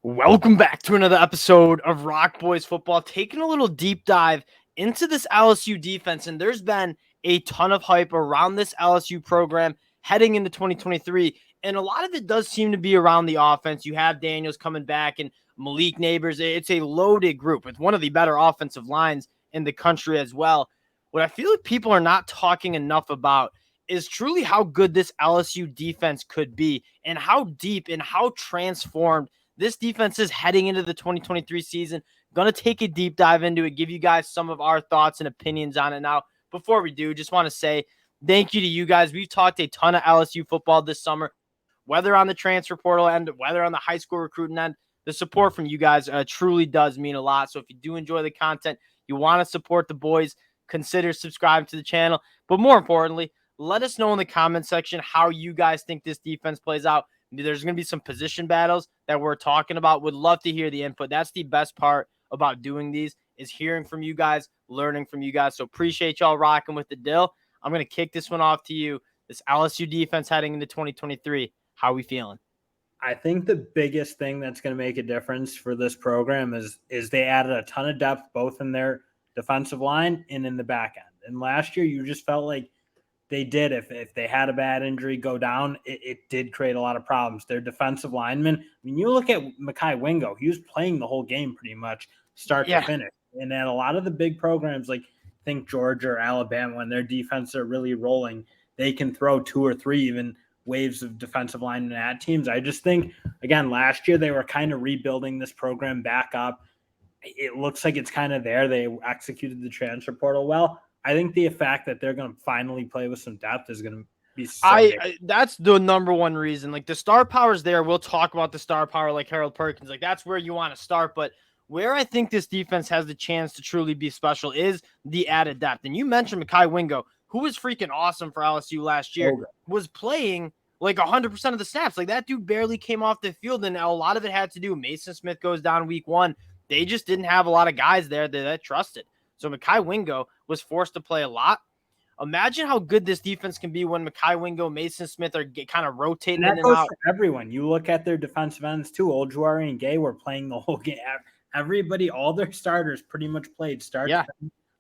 Welcome back to another episode of Rock Boys Football, taking a little deep dive into this LSU defense. And there's been a ton of hype around this LSU program heading into 2023. And a lot of it does seem to be around the offense. You have Daniels coming back and Malik Neighbors. It's a loaded group with one of the better offensive lines in the country as well. What I feel like people are not talking enough about is truly how good this LSU defense could be and how deep and how transformed this defense is heading into the 2023 season. Going to take a deep dive into it, give you guys some of our thoughts and opinions on it. Now, before we do, just want to say thank you to you guys. We've talked a ton of LSU football this summer, whether on the transfer portal end, whether on the high school recruiting end. The support from you guys truly does mean a lot. So if you do enjoy the content, you want to support the boys, consider subscribing to the channel. But more importantly, let us know in the comment section how you guys think this defense plays out. There's going to be some position battles that we're talking about. Would love to hear the input. That's the best part about doing these, is hearing from you guys, learning from you guys. So appreciate y'all rocking with the deal. I'm going to kick this one off to you. This LSU defense heading into 2023, how are we feeling? I think the biggest thing that's going to make a difference for this program is they added a ton of depth both in their defensive line and in the back end. And last year, you just felt like they did. If they had a bad injury go down, it did create a lot of problems. Their defensive linemen, I mean, you look at Mekhi Wingo, he was playing the whole game pretty much start to finish. And then a lot of the big programs, like think Georgia or Alabama, when their defense are really rolling, they can throw 2 or 3 even waves of defensive linemen at teams. I just think, again, last year they were kind of rebuilding this program back up. It looks like it's kind of there. They executed the transfer portal well. I think the fact that they're going to finally play with some depth is going to be that's the number one reason. Like, the star power is there. We'll talk about the star power like Harold Perkins. Like, that's where you want to start. But where I think this defense has the chance to truly be special is the added depth. And you mentioned Mekhi Wingo, who was freaking awesome for LSU last year, was playing like 100% of the snaps. Like, that dude barely came off the field, and a lot of it had to do. Mason Smith goes down week 1. They just didn't have a lot of guys there that trusted. So Mekhi Wingo was forced to play a lot. Imagine how good this defense can be when Mekhi Wingo, Mason Smith are kind of rotating in and out. For everyone. You look at their defensive ends too. Ojulari and Gay were playing the whole game. Everybody, all their starters pretty much played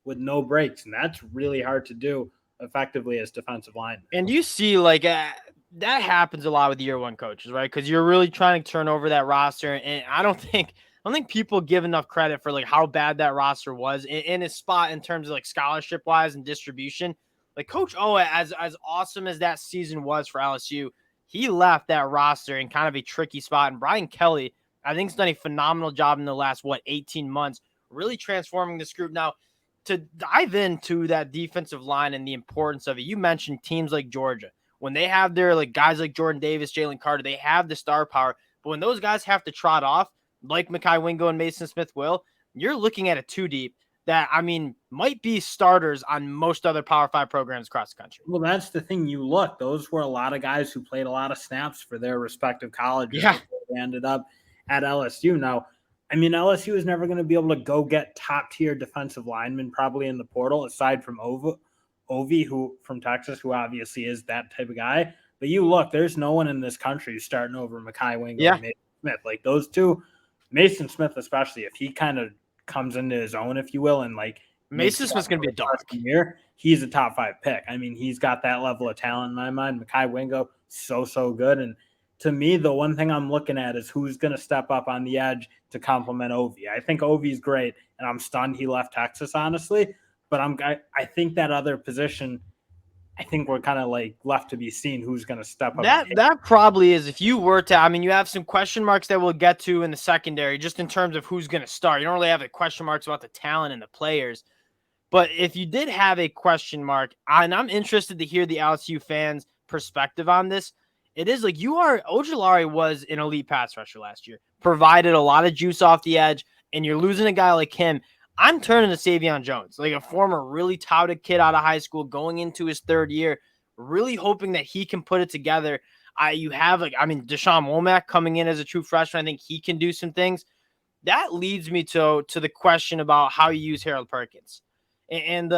with no breaks, and that's really hard to do effectively as defensive linemen. And you see, like, that happens a lot with year one coaches, right? Because you're really trying to turn over that roster, and I don't think people give enough credit for like how bad that roster was in his spot in terms of like scholarship wise and distribution. Like, Coach O, as awesome as that season was for LSU, he left that roster in kind of a tricky spot. And Brian Kelly, I think, has done a phenomenal job in the last 18 months, really transforming this group. Now, to dive into that defensive line and the importance of it, you mentioned teams like Georgia. When they have their like guys like Jordan Davis, Jalen Carter, they have the star power. But when those guys have to trot off, like Mekhi Wingo and Mason Smith will, you're looking at a 2 deep that, I mean, might be starters on most other Power 5 programs across the country. Well, that's the thing. You look, those were a lot of guys who played a lot of snaps for their respective colleges. Yeah. They ended up at LSU. Now, I mean, LSU is never going to be able to go get top-tier defensive linemen probably in the portal, aside from Ovi, who from Texas, who obviously is that type of guy. But you look, there's no one in this country who's starting over Mekhi Wingo and Mason Smith. Like, those two, Mason Smith especially, if he kind of comes into his own, if you will, and like Mason Smith's going to be a dog. He's a top 5 pick. I mean, he's got that level of talent in my mind. Mekhi Wingo, so good. And to me, the one thing I'm looking at is who's going to step up on the edge to complement Ovi. I think Ovi's great, and I'm stunned he left Texas, honestly. But I think that other position, I think we're kind of like left to be seen who's going to step up. That probably is, if you were to, I mean, you have some question marks that we'll get to in the secondary, just in terms of who's going to start. You don't really have the question marks about the talent and the players. But if you did have a question mark, and I'm interested to hear the LSU fans' perspective on this, it is like Ojulari was an elite pass rusher last year, provided a lot of juice off the edge, and you're losing a guy like him. I'm turning to Savion Jones, like a former really touted kid out of high school going into his 3rd year, really hoping that he can put it together. You have, Deshaun Womack coming in as a true freshman. I think he can do some things. That leads me to the question about how you use Harold Perkins. And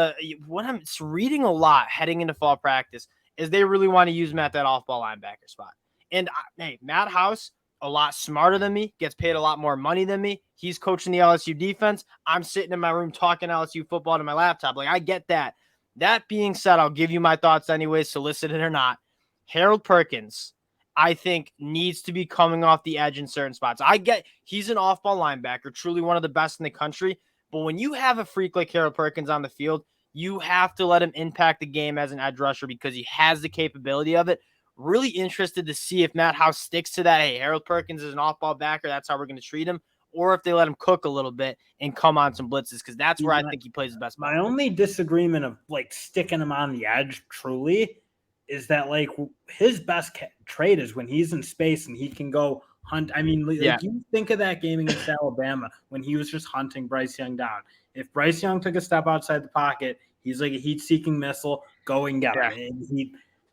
what I'm reading a lot heading into fall practice is they really want to use him at that off-ball linebacker spot. And, hey, Matt House, a lot smarter than me, gets paid a lot more money than me. He's coaching the LSU defense. I'm sitting in my room talking LSU football to my laptop. Like, I get that. That being said, I'll give you my thoughts anyways, solicited or not. Harold Perkins, I think, needs to be coming off the edge in certain spots. I get he's an off-ball linebacker, truly one of the best in the country. But when you have a freak like Harold Perkins on the field, you have to let him impact the game as an edge rusher because he has the capability of it. Really interested to see if Matt House sticks to that. Hey, Harold Perkins is an off-ball backer. That's how we're going to treat him. Or if they let him cook a little bit and come on some blitzes, because that's where I think he plays the best ball. My only disagreement of like sticking him on the edge truly is that like his best trait is when he's in space and he can go hunt. I mean, like you think of that game against Alabama when he was just hunting Bryce Young down. If Bryce Young took a step outside the pocket, he's like a heat-seeking missile. Go and get him. And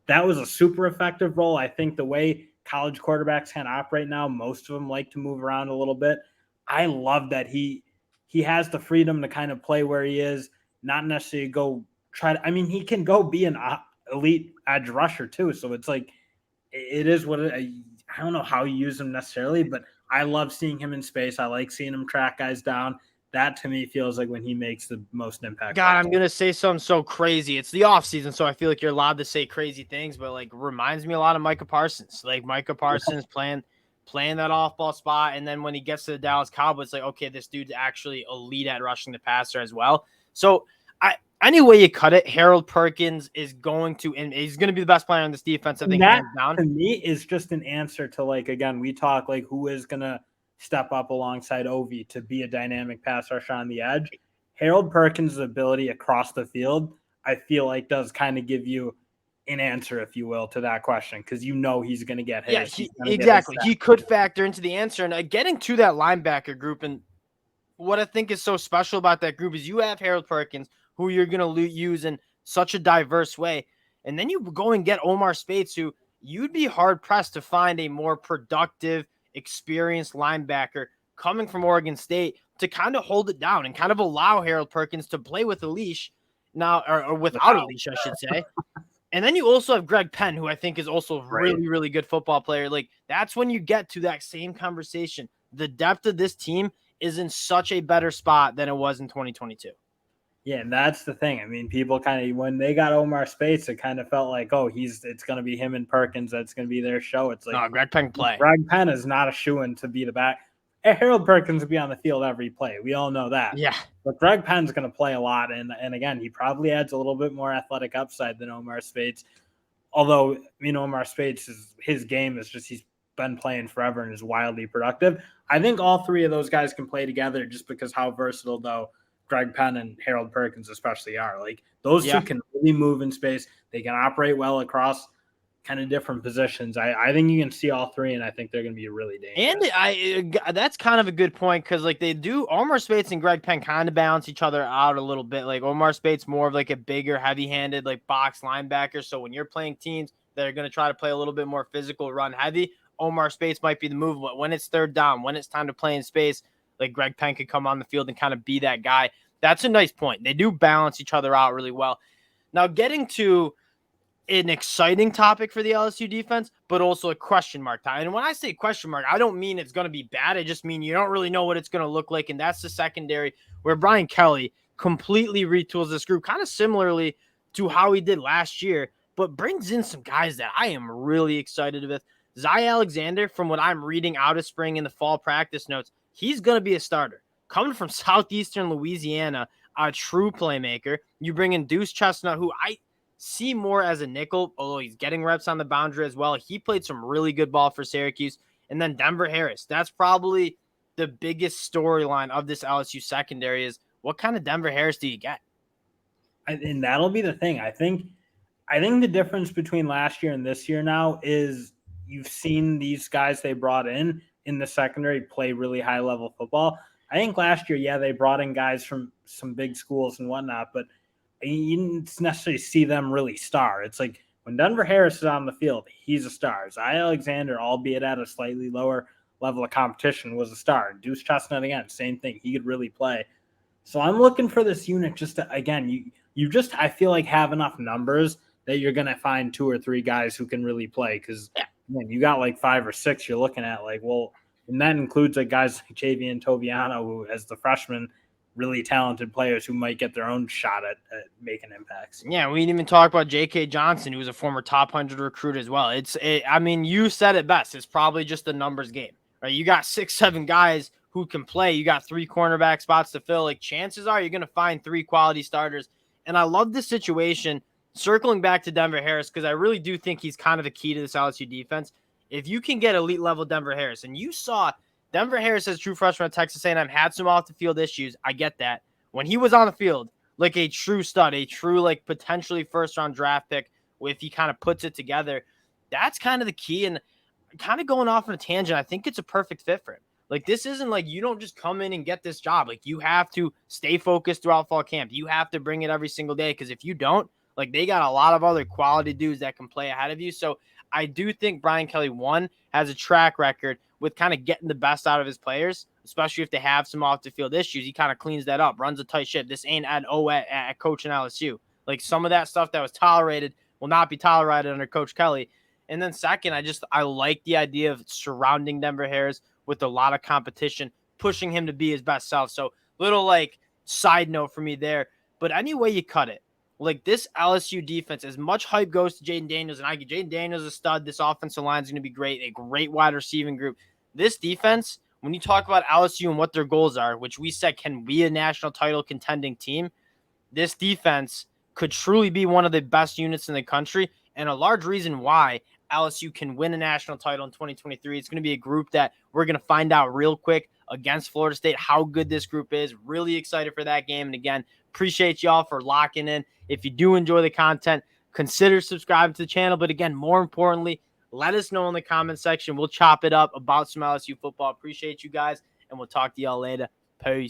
that was a super effective role. I think the way college quarterbacks kind of operate now, most of them like to move around a little bit. I love that he has the freedom to kind of play where he is, not necessarily go try to. I mean, he can go be an elite edge rusher too. So it's like it is what I don't know how you use him necessarily, but I love seeing him in space. I like seeing him track guys down. That to me feels like when he makes the most impact. God, I'm going to say something so crazy. It's the offseason, so I feel like you're allowed to say crazy things, but like reminds me a lot of Micah Parsons. Like Micah Parsons playing that off-ball spot, and then when he gets to the Dallas Cowboys, it's like, okay, this dude's actually elite at rushing the passer as well. So any way you cut it, Harold Perkins is going to, and he's going to be the best player on this defense, I think, hands down. To me, is just an answer to, like, again, we talk like who is going to step up alongside Ovi to be a dynamic pass rusher on the edge. Harold Perkins' ability across the field, I feel like, does kind of give you an answer, if you will, to that question, because you know he's going to get his. Yeah, exactly. He could factor into the answer. And getting to that linebacker group, and what I think is so special about that group is you have Harold Perkins, who you're going to use in such a diverse way. And then you go and get Omar Speights, who you'd be hard-pressed to find a more productive, experienced linebacker coming from Oregon State to kind of hold it down and kind of allow Harold Perkins to play with a leash now, or without a leash, I should say. And then you also have Greg Penn, who I think is also a really, really good football player. Like, that's when you get to that same conversation. The depth of this team is in such a better spot than it was in 2022. Yeah, and that's the thing. I mean, people kind of, when they got Omar Speights, it kind of felt like, oh, it's going to be him and Perkins. That's going to be their show. It's like, no, Greg Penn play. Greg Penn is not a shoo-in to be the back. Harold Perkins will be on the field every play. We all know that. Yeah. But Greg Penn's going to play a lot. And again, he probably adds a little bit more athletic upside than Omar Speights. Although, Omar Speights, his game is just, he's been playing forever and is wildly productive. I think all three of those guys can play together just because how versatile, though, Greg Penn and Harold Perkins especially are. Like, those two can really move in space. They can operate well across kind of different positions. I think you can see all three, and I think they're going to be really dangerous. And that's kind of a good point because, like, they do, Omar Speights and Greg Penn kind of balance each other out a little bit. Like, Omar Speights more of like a bigger, heavy-handed, like, box linebacker. So when you're playing teams that are going to try to play a little bit more physical, run heavy, Omar Speights might be the move. But when it's third down, when it's time to play in space, like, Greg Penn could come on the field and kind of be that guy. That's a nice point. They do balance each other out really well. Now, getting to an exciting topic for the LSU defense, but also a question mark time. And when I say question mark, I don't mean it's going to be bad. I just mean you don't really know what it's going to look like. And that's the secondary, where Brian Kelly completely retools this group kind of similarly to how he did last year, but brings in some guys that I am really excited with. Zy Alexander, from what I'm reading out of spring in the fall practice notes, he's going to be a starter. Coming from Southeastern Louisiana, a true playmaker. You bring in Deuce Chestnut, who I see more as a nickel, although he's getting reps on the boundary as well. He played some really good ball for Syracuse. And then Denver Harris. That's probably the biggest storyline of this LSU secondary is what kind of Denver Harris do you get? And that'll be the thing. I think the difference between last year and this year now is you've seen these guys they brought in the secondary play really high-level football. I think last year, they brought in guys from some big schools and whatnot, but you didn't necessarily see them really star. It's like when Denver Harris is on the field, he's a star. Zy Alexander, albeit at a slightly lower level of competition, was a star. Deuce Chestnut, again, same thing. He could really play. So I'm looking for this unit just to, again, you just, I feel like, have enough numbers that you're going to find two or three guys who can really play because Man, you got like 5 or 6 you're looking at. Like, well, and that includes like guys like Javian Toviano, who, as the freshman, really talented players who might get their own shot at making impacts. Yeah, we didn't even talk about J.K. Johnson, who was a former top 100 recruit as well. I mean, you said it best. It's probably just a numbers game, right? You got 6, 7 guys who can play. You got 3 cornerback spots to fill. Like, chances are you're going to find 3 quality starters. And I love this situation, circling back to Denver Harris, because I really do think he's kind of the key to this LSU defense. If you can get elite level Denver Harris, and you saw Denver Harris as true freshman at Texas A&M had some off the field issues. I get that. When he was on the field, like a true stud, a true like potentially first round draft pick, if he kind of puts it together, that's kind of the key. And kind of going off on a tangent, I think it's a perfect fit for him. Like, this isn't like you don't just come in and get this job. Like, you have to stay focused throughout fall camp. You have to bring it every single day, because if you don't, like, they got a lot of other quality dudes that can play ahead of you. So I do think Brian Kelly, one, has a track record with kind of getting the best out of his players, especially if they have some off the field issues. He kind of cleans that up, runs a tight ship. This ain't at coaching LSU. Like, some of that stuff that was tolerated will not be tolerated under Coach Kelly. And then second, I like the idea of surrounding Denver Harris with a lot of competition, pushing him to be his best self. So little like side note for me there. But any way you cut it, like, this LSU defense, as much hype goes to Jayden Daniels, and I get Jayden Daniels a stud. This offensive line is going to be great, a great wide receiving group. This defense, when you talk about LSU and what their goals are, which we said can be a national title contending team, this defense could truly be one of the best units in the country, and a large reason why LSU can win a national title in 2023. It's going to be a group that we're going to find out real quick against Florida State how good this group is. Really excited for that game. And again, appreciate y'all for locking in. If you do enjoy the content, consider subscribing to the channel. But again, more importantly, let us know in the comment section. We'll chop it up about some LSU football. Appreciate you guys, and we'll talk to y'all later. Peace.